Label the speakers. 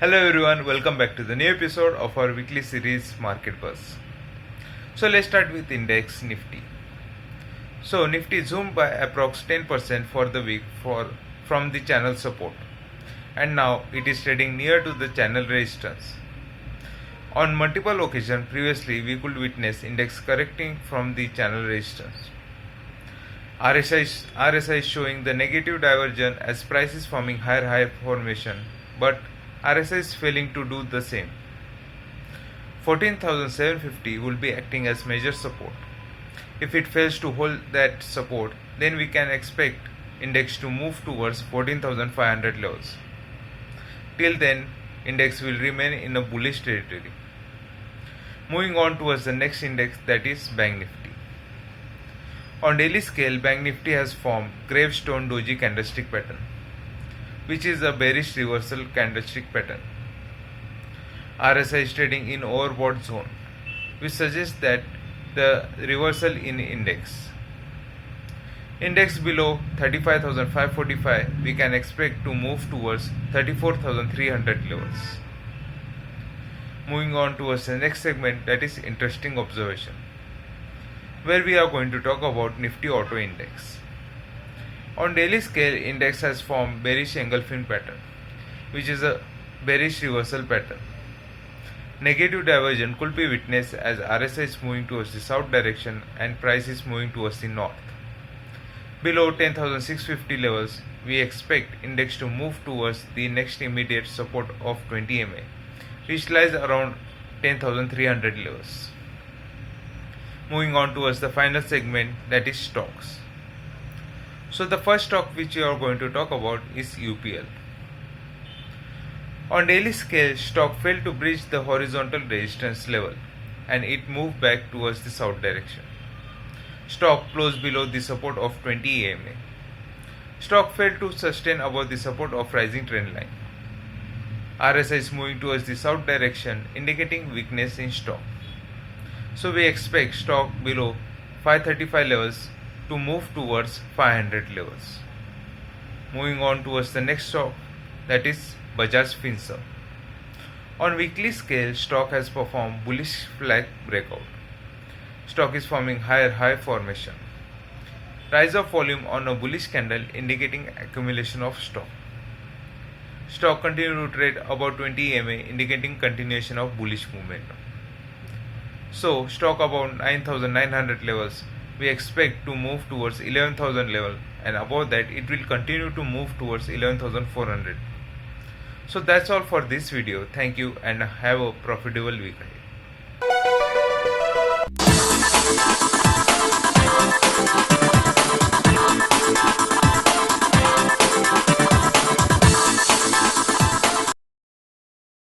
Speaker 1: Hello everyone, welcome back to the new episode of our weekly series Market Buzz. So let's start with index Nifty. So Nifty zoomed by approx 10% for the week from the channel support, and now it is trading near to the channel resistance. On multiple occasions previously we could witness index correcting from the channel resistance. RSI is showing the negative divergence as price is forming higher high formation, but RSI is failing to do the same. 14,750 will be acting as major support. If it fails to hold that support, then we can expect index to move towards 14,500 levels. Till then, index will remain in a bullish territory. Moving on towards the next index, that is Bank Nifty. On daily scale, Bank Nifty has formed gravestone doji candlestick pattern, which is a bearish reversal candlestick pattern. RSI is trading in overbought zone, which suggests that the reversal in index. Index below 35,545, we can expect to move towards 34,300 levels. Moving on towards the next segment, that is interesting observation, where we are going to talk about Nifty Auto Index. On daily scale, index has formed bearish engulfing pattern, which is a bearish reversal pattern. Negative divergence could be witnessed as RSI is moving towards the south direction and price is moving towards the north. Below 10,650 levels, we expect index to move towards the next immediate support of 20 MA, which lies around 10,300 levels. Moving on towards the final segment, that is stocks. So the first stock which we are going to talk about is UPL. On daily scale, stock failed to breach the horizontal resistance level and it moved back towards the south direction. Stock closed below the support of 20 EMA. Stock failed to sustain above the support of rising trend line. RSI is moving towards the south direction, indicating weakness in stock. So we expect stock below 535 levels to move towards 500 levels. Moving on towards the next stock, that is Bajaj Finserv. On weekly scale, stock has performed bullish flag breakout. Stock is forming higher high formation. Rise of volume on a bullish candle indicating accumulation of stock. Stock continue to trade above 20 EMA indicating continuation of bullish momentum. So stock above 9,900 levels, we expect to move towards 11,000 level, and above that it will continue to move towards 11,400. So that's all for this video. Thank you and have a profitable week ahead.